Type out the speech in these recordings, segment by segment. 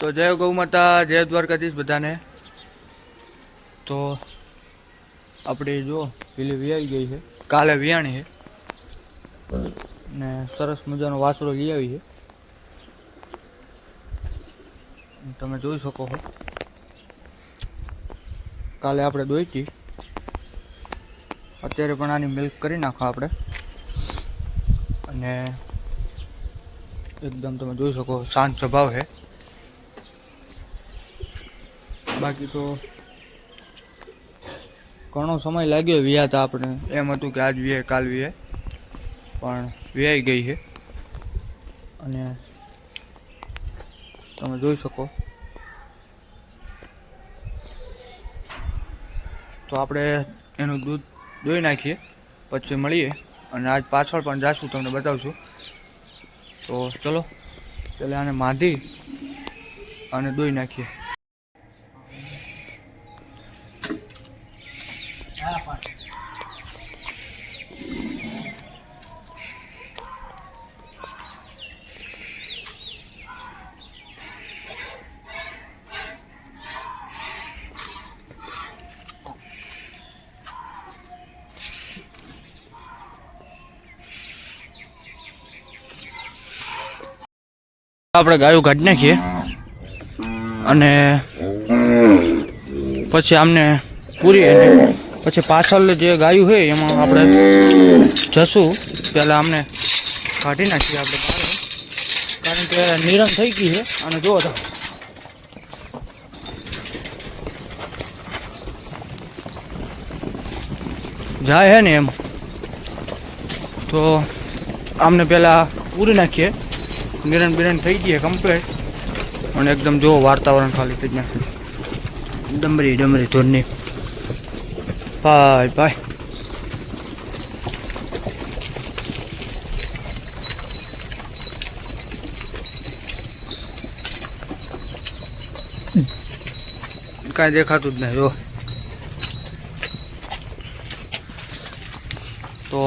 તો જય ગૌ માતા, જય દ્વારકાધીશ બધાને। તો આપણે જો પેલી વિયાઈ ગઈ છે, કાલે વિયાણી છે ને સરસ મજાનો વાસળો લઈ આવી છે, તમે જોઈ શકો છો। કાલે આપણે દોઈ હતી, અત્યારે પણ આની મિલ્ક કરી નાખો આપણે, અને એકદમ તમે જોઈ શકો શાંત સ્વભાવ છે। બાકી તો ઘણો સમય લાગ્યો વિયાતા, આપણે એમ હતું કે આજ વિયાય કાલ વિયાય, પણ વિયાઈ ગઈ છે અને તમે જોઈ શકો। તો આપણે એનું દૂધ દોઈ નાખીએ, પછી મળીએ, અને આજ પાછળ પણ જાશું, તમને બતાવશું। તો ચલો પહેલાં આને બાંધી અને દોઈ નાખીએ। આપણે ગાયું કાઢી નાખીએ અને પછી આમને પૂરી, અને પછી પાછળ જે ગાયું છે એમાં આપણે જશું, પહેલાં આમને કાઢી નાખીએ આપણે બહાર, કારણ કે નિરણ થઈ ગઈ છે। અને જુઓ તો જાય છે ને એમ, તો આમને પહેલાં પૂરી નાખીએ, નિરણ બિરણ થઈ ગઈ કમ્પ્લીટ, અને એકદમ જો વાતાવરણ ખાલી થઈ નાખે, ડમરી ડમરી ધોરની ભાઈ ભાઈ। કાંઈ દેખાતું જ નહીં જો। તો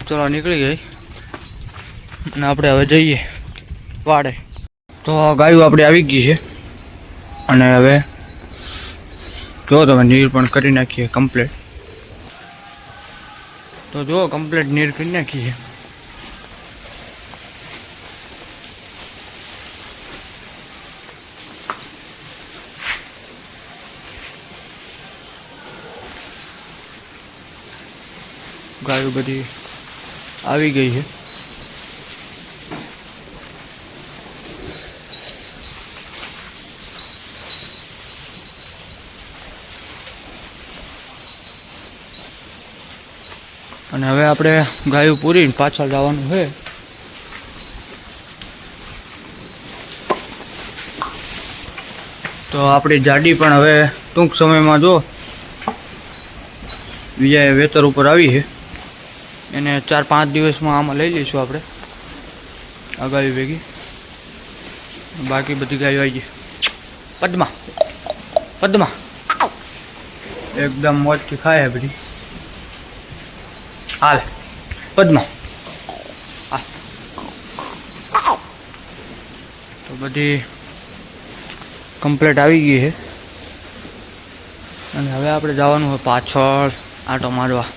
ચલો નીકળી ગઈ, અને આપણે હવે જઈએ વાડે। તો ગાયું આપણે આવી ગઈ છે, અને હવે જો તમે નીર પણ કરી નાખીએ કમ્પ્લીટ। તો જો કમ્પ્લીટ નીર કરી નાખીએ, ગાયું બધી આવી ગઈ છે। અને હવે આપણે ગાયું પૂરીને પાછળ જવાનું છે। તો આપણી જાડી પણ હવે ટૂંક સમયમાં જો વિજય વેતર ઉપર આવી છે, એને 4-5 દિવસમાં આમાં લઈ લઈશું આપણે આ ગાયું ભેગી। બાકી બધી ગાયો આવી ગઈ, પદ્મા પદ્મા એકદમ મોજથી ખાય બધી, હાલ પદ્મા હા। તો બધી કમ્પ્લીટ આવી ગઈ છે, અને હવે આપણે જવાનું હોય પાછળ આંટો મારવા,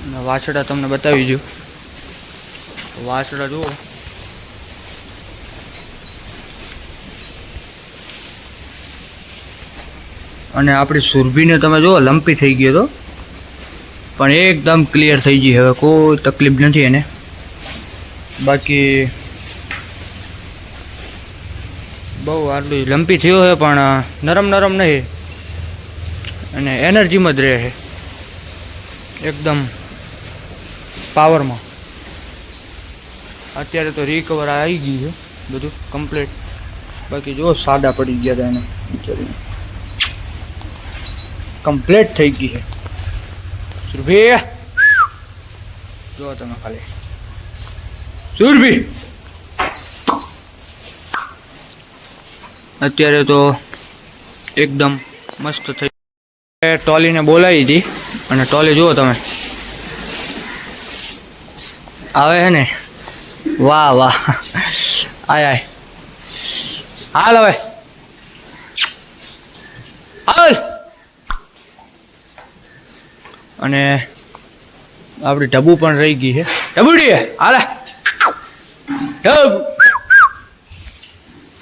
અને વાછડા તમને બતાવી દઉં। વાછડા જુઓ, અને આપણી સુરભીને તમે જુઓ લંપી થઈ ગયો તો, પણ એકદમ ક્લિયર થઈ ગઈ, હવે કોઈ તકલીફ નથી એને। બાકી બહુ આટલું લંપી થયો છે, પણ નરમ નરમ નહીં, અને એનર્જીમાં જ રહે છે એકદમ પાવરમાં। અત્યારે તો રિકવર આવી ગયું છે બધું કમ્પ્લીટ, બાકી જો સાડા પડી ગયા હતા એને વિચારીને, કમ્પ્લીટ થઈ ગઈ છે સુરભી। જો તમે ખાલી સુરભી અત્યારે તો એકદમ મસ્ત થઈ। ટોલીને બોલાવી હતી, અને ટોલી જુઓ તમે આવે છે ને, વાહ વાહ, આય આય હાલ હવે હાલ. અને આપણી ઢબુ પણ રહી ગઈ છે. ઢબુડી હાલે ઢબ.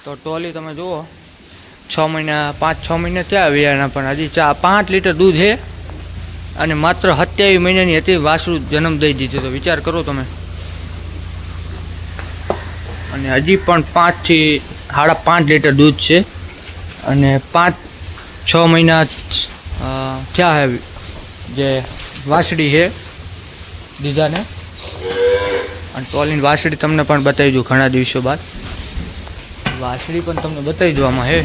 તો ટોલી તમે જુઓ 6 મહિના 5-6 મહિના થયા વિયાના, પણ હજી 5 લીટર દૂધ છે અને માત્ર 27 મહિનાની હતી. વાસરું જન્મ દઈ દીધો તો વિચાર કરો તમે. અને હજી પણ 5 થી 5.5 લીટર દૂધ છે અને 5-6 મહિના થયા છે જે વાસળી છે દીધાને. અને ટોલીની વાસળી તમને પણ બતાવી દઉં ઘણા દિવસો બાદ. વાસળી પણ તમને બતાવી દઉં આમાં હે,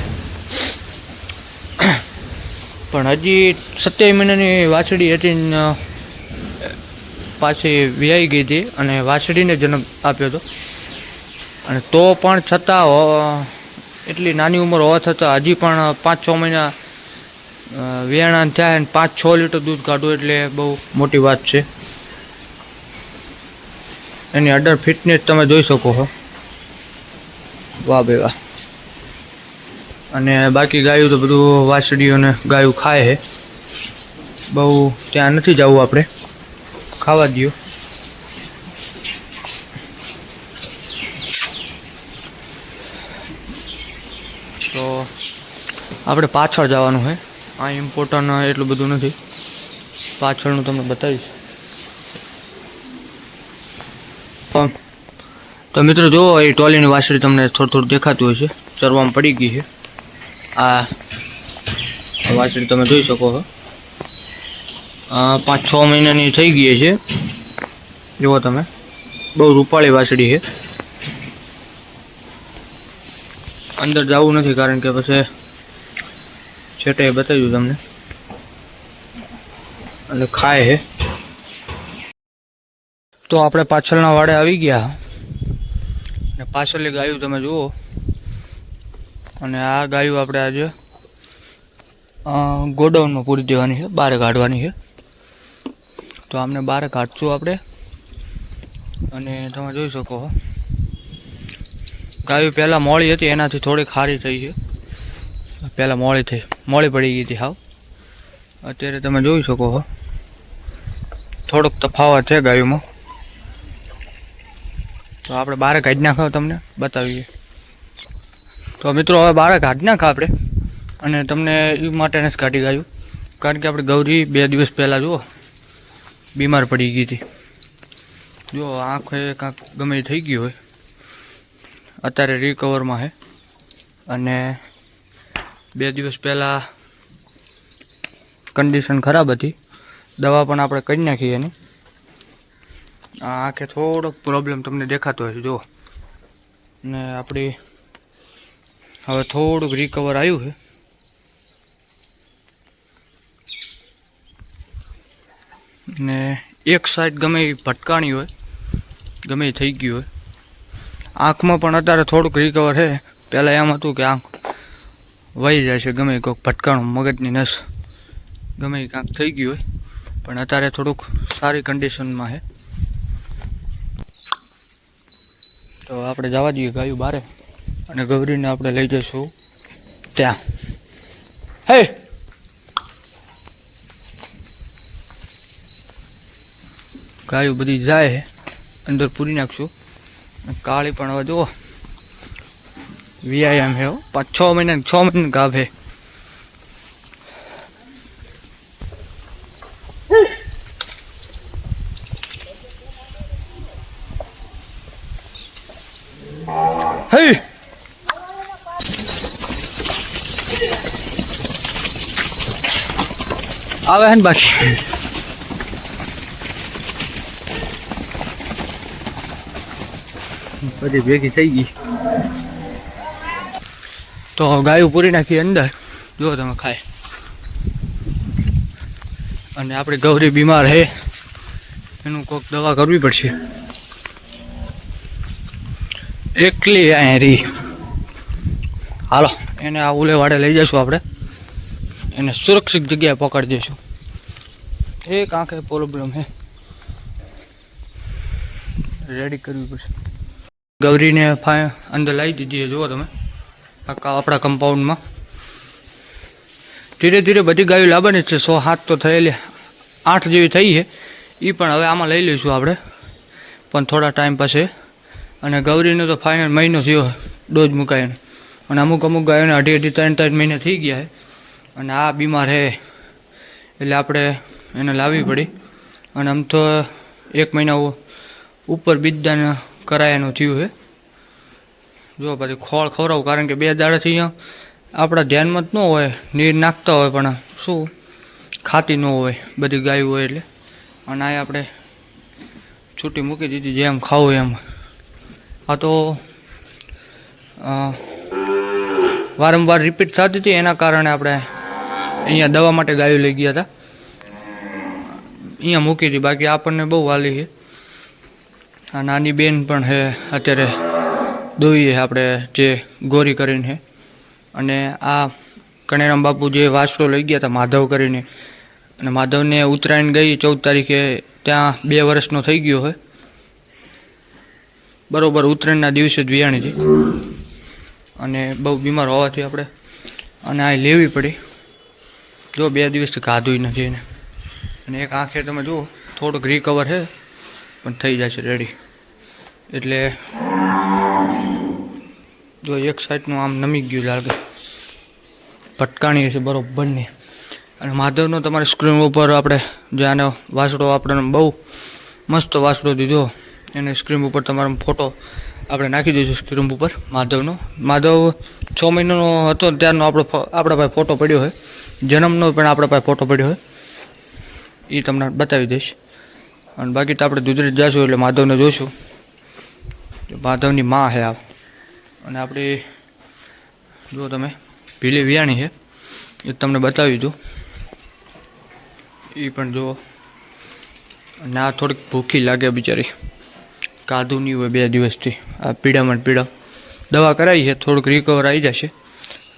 પણ હજી 27 મહિનાની વાસળી હતી ને પાછી વ્યાઈ ગઈ હતી અને વાસળીને જન્મ આપ્યો હતો. અને તો પણ છતાં એટલી નાની ઉંમર હોવા છતાં હજી પણ 5-6 મહિના વિયાણા થયા અને 5-6 લીટર દૂધ કાઢવું એટલે બહુ મોટી વાત છે. એની અડર ફિટનેસ તમે જોઈ શકો છો. વાહ ભાઈ વાહ. અને બાકી ગાયું તો બધું વાસળીઓને ગાયું ખાય છે. બહુ ત્યાં નથી જવું આપણે, ખાવા દો. તો આપણે પાછળ જવાનું છે. આ ઇમ્પોર્ટન્ટ એટલું બધું નથી, પાછળનું તમને બતાવીશ. તો મિત્રો જુઓ, એ ટોલીની વાસળી તમને થોડું દેખાતું હોય છે, ચરવામાં પડી ગઈ છે. આ વાસળી તમે જોઈ શકો છો, 5-6 મહિનાની થઈ ગઈ છે. જુઓ તમે, બહુ રૂપાળી વાસળી છે. અંદર જવું નથી કારણ કે પછી છેટે બતાવ્યું તમને. એટલે ખાય છે. તો આપણે પાછળના વાડે આવી ગયા અને પાછળની ગાયું તમે જુઓ. અને આ ગાયું આપણે આજે ગોડાઉનમાં પૂરી દેવાની છે, બહાર કાઢવાની છે. તો આમને બહાર કાઢશું આપણે. અને તમે જોઈ શકો ગાયું પહેલાં મોળી હતી, એનાથી થોડી ખારી થઈ છે. પહેલાં મોળી પડી ગઈ હતી હાવ. અત્યારે તમે જોઈ શકો છો થોડોક તફાવત છે ગાયોમાં. તો આપણે બહાર કાઢી નાખો, તમને બતાવીએ. તો મિત્રો હવે બહાર કાઢી નાખા આપણે. અને તમને એ માટે નથી કાઢી ગાયું કારણ કે આપણે ગૌરી 2 દિવસ પહેલાં જુઓ બીમાર પડી ગઈ હતી. જો આંખે કાંક ગમે થઈ ગયું હોય, અત્યારે રિકવરમાં છે. અને 2 દિવસ પહેલાં કન્ડિશન ખરાબ હતી, દવા પણ આપણે કરી નાખી એની. આ આંખે થોડોક પ્રોબ્લેમ તમને દેખાતો હશે જુઓ. ને આપણી હવે થોડુંક રિકવર આવ્યું છે. ને એક સાઈડ ગમે એ ભટકાણી હોય, ગમે એ થઈ ગયું હોય. આંખમાં પણ અત્યારે થોડુંક રિકવર છે. પહેલાં એમ હતું કે આંખ વહી જાય છે, ગમે કોઈક ભટકાણું મગજની નસ ગમે એ કાંક થઈ ગયું હોય. પણ અત્યારે થોડુંક સારી કન્ડિશનમાં છે. તો આપણે જવા દઈએ ગાયું બારે અને ગૌરીને આપણે લઈ જઈશું ત્યાં. હે ગાયું બધી જાય અંદર પૂરી નાખશું. કાળી પણ હવે જુઓ વ્યાયામ છે. 5-6 મહિના ગાભ છે. હે આવે ને બાકી બધી ભેગી થઈ ગઈ. તો ગાયું પૂરી નાખી અંદર, જો તમે ખાય. અને આપણી ગૌરી બીમાર છે, એનું કોઈક દવા કરવી પડશે. એકલી અહીંયા રહી. હાલો એને આ ઉલે વાડે લઈ જઈશું આપણે. એને સુરક્ષિત જગ્યાએ પકડી દઈશું. એક આંખે પ્રોબ્લેમ છે, રેડી કરવી પડશે. ગૌરીને અંદર લાવી દીધી છે, જુઓ તમે. આપણા કમ્પાઉન્ડમાં. ધીરે ધીરે બધી ગાયો લાવવાની છે. 100-7 તો થયેલી, 8 જેવી થઈ છે. એ પણ હવે આમાં લઈ લઈશું આપણે, પણ થોડા ટાઈમ પછી. અને ગૌરીનો તો ફાઇનલ મહિનો થયો ડોઝ મુકાઈને. અને અમુક ગાયોને 2.5-3 મહિના થઈ ગયા છે. અને આ બીમાર છે એટલે આપણે એને લાવવી પડી. અને આમ તો 1 મહિના ઉપર બીજદાન કરાયાનું થયું છે. જો પછી ખોળ ખવડાવું, કારણ કે 2 દાડાથી આપણા ધ્યાનમાં જ ન હોય, નીર નાખતા હોય પણ શું ખાતી ન હોય બધી ગાયો હોય એટલે. અને આ આપણે છૂટી મૂકી દીધી, જેમ ખાવું એમ. આ તો વારંવાર રિપીટ થતી હતી, એના કારણે આપણે અહીંયા દવા માટે ગાયો લઈ ગયા હતા, અહીંયા મૂકી હતી. બાકી આપણને બહુ વાલી છે. આ નાની બેન પણ છે અત્યારે દોઈએ આપણે, જે ગોરી કરીને છે. અને આ કણેરામ બાપુ જે વાસડો લઈ ગયા હતા માધવ કરીને, અને માધવને ઉત્તરાયણ ગઈ 14 તારીખે, ત્યાં 2 વર્ષનો થઈ ગયો હોય. બરાબર ઉત્તરાયણના દિવસે જ વિયાણી હતી. અને બહુ બીમાર હોવાથી આપણે અને આ લેવી પડી. જો 2 દિવસથી ખાધું નથી એને. અને એક આંખે તમે જુઓ થોડુંક રિકવર છે, પણ થઈ જશે રેડી. એટલે જો એક સાઈડનું આમ નમી ગયું લાગે, ભટકાણી હશે બરાબરની. અને માધવનો તમારે સ્ક્રીન ઉપર આપણે જે આનો વાસડો આપણને બહુ મસ્ત વાસડો દીધો, એને સ્ક્રીન ઉપર તમારો ફોટો આપણે નાખી દઈશું સ્ક્રીન ઉપર માધવનો. માધવ 6 મહિનાનો હતો ત્યારનો આપણા પાસે ફોટો પડ્યો હોય, જન્મનો પણ આપણા પાસે ફોટો પડ્યો હોય, એ તમને બતાવી દઈશ. અને બાકી તો આપણે દુધરેજ જઈશું એટલે માધવને જોઈશું. માધવની માં છે આ. અને આપણે જો તમે ભીલી વિયાણી છે એ તમને બતાવી દઉં, એ પણ જુઓ. અને આ થોડીક ભૂખી લાગે બિચારી, કાધું નહીં હોય 2 દિવસથી. આ પીડામાં પીડા દવા કરાવી છે, થોડુંક રિકવર આવી જશે.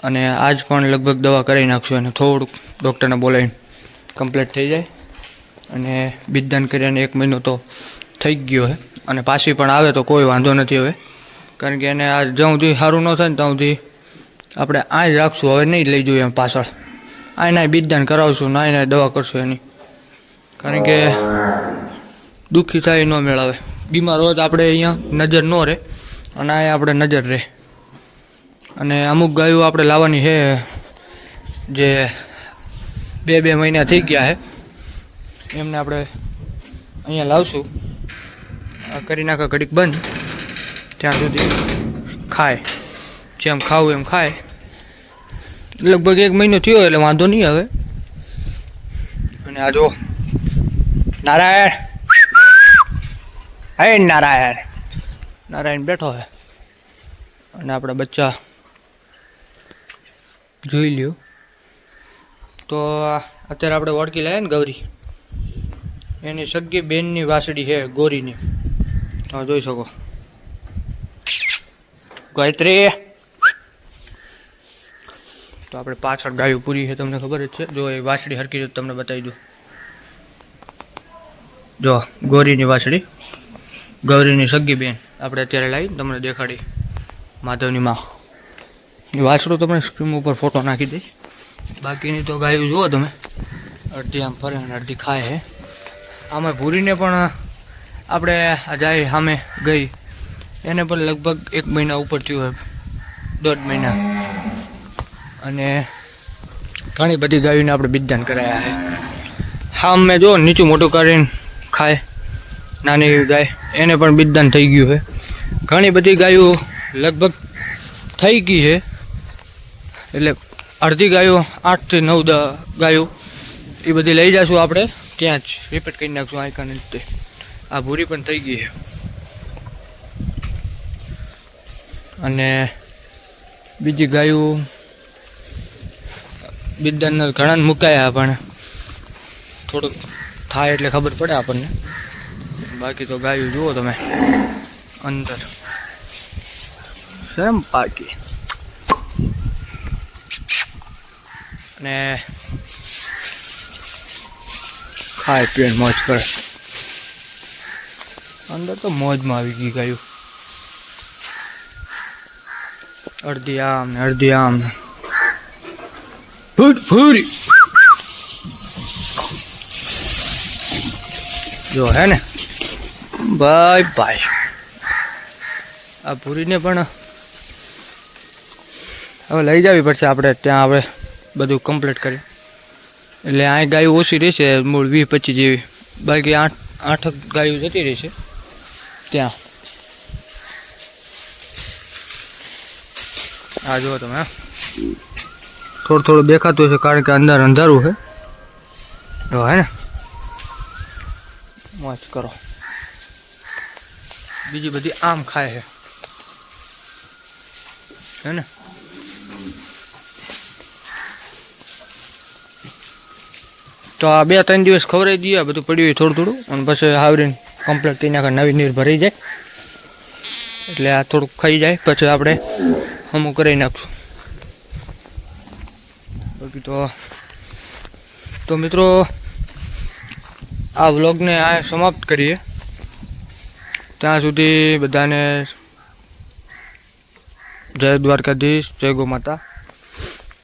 અને આજ પણ લગભગ દવા કરાવી નાખશું, અને થોડુંક ડૉક્ટરને બોલાવીને કમ્પ્લીટ થઈ જાય. અને બીજદાન કર્યાને 1 મહિનો તો થઈ ગયો છે. અને પાછી પણ આવે તો કોઈ વાંધો નથી હવે, કારણ કે એને આ જ્યાં સુધી સારું ન થાય ને ત્યાં સુધી આપણે આ જ રાખશું. હવે નહીં લઈ જોઈએ એમ પાછળ, આના બીજદાન કરાવશું, ના દવા કરશું એની. કારણ કે દુઃખી થાય ન મેળાવે. બીમાર હોય તો આપણે અહીંયા નજર ન રહે, અને આ આપણે નજર રહે. અને અમુક ગાયો આપણે લાવવાની છે જે 2 મહિના થઈ ગયા છે, એમને આપણે અહીંયા લાવશું. આ કરી નાખા ઘડીક બંધ, ત્યાં સુધી ખાય, જેમ ખાવું એમ ખાય. લગભગ 1 મહિનો થયો એટલે વાંધો નહીં આવે. અને આ જો નારાયણ, હે નારાયણ બેઠો છે. અને આપણા બચ્ચા જોઈ લ્યો. તો અત્યારે આપણે વળકી લાવ્યા ને ગૌરી, એની સગી બેનની વાસળી છે ગોરીની, તમે જોઈ શકો. ગાયત્રી. તો આપણે પાછળ ગાયો પૂરી છે, તમને ખબર જ છે. જો એ વાસળી હરકી રીતે તમને બતાવી દઉં. જો ગોરીની વાસળી, ગૌરીની સગી બેન આપણે અત્યારે લાવી તમને દેખાડી, માધવની માં. એ વાસળો તમને સ્ક્રીન ઉપર ફોટો નાખી દઈશ. બાકીની તો ગાયો જુઓ તમે, અડધી આમ ફરે અને અડધી ખાય છે. આમાં ભૂરીને પણ આપણે જાય સામે ગઈ, એને પણ લગભગ 1 મહિના ઉપર થયું હોય, 1.5 મહિના. અને ઘણી બધી ગાયોને આપણે બીજદાન કરાયા છે. હા મેં જો નીચું મોટું કરીને ખાય, નાની ગાય એને પણ બીજદાન થઈ ગયું છે. ઘણી બધી ગાયો લગભગ થઈ ગઈ છે, એટલે અડધી ગાયો 8 થી 9 ગાયો એ બધી લઈ જઈશું આપણે, ત્યાં જ રિપીટ કરી નાખશું આઈકાને રીતે. આ ભૂરી પણ થઈ ગઈ છે. અને બીજી ગાયો બીજદાન ઘણા મુકાયા, પણ થોડુંક થાય એટલે ખબર પડે આપણને. બાકી તો ગાયું જુઓ તમે અંદર સેમ પાકી. અને ખાય પીને મોજ કરે. અંદર તો મોજમાં આવી ગઈ ગાયું. અડધી આમ ને અડધી આમ ને ભૂરી જો હે ને ભાઈ ભાઈ આ ભૂરીને પણ હવે લઈ જવી પડશે આપણે ત્યાં આપણે બધું કમ્પ્લીટ કરી એટલે આ ગાયો ઓછી રહેશે મૂળ 20-25 જેવી બાકી 8 ગાયો જતી રહેશે ત્યાં આ જુઓ તમે થોડું દેખાતું હશે કારણ કે અંદર અંધારું છે જો હે ને મોજ કરો બીજી બધી આમ ખાય છે હે ને તો આ 2-3 દિવસ ખવડાવી દઈએ બધું પડ્યું થોડું અને પછી આવરીને કમ્પ્લીટ થઈ નાખે નવી નીર ભરાઈ જાય એટલે આ થોડુંક ખાઈ જાય પછી આપણે અમુક કરી નાખશું બાકી તો મિત્રો આ વ્લોગને આ સમાપ્ત કરીએ ત્યાં સુધી બધાને જય દ્વારકાધીશ જય ગો માતા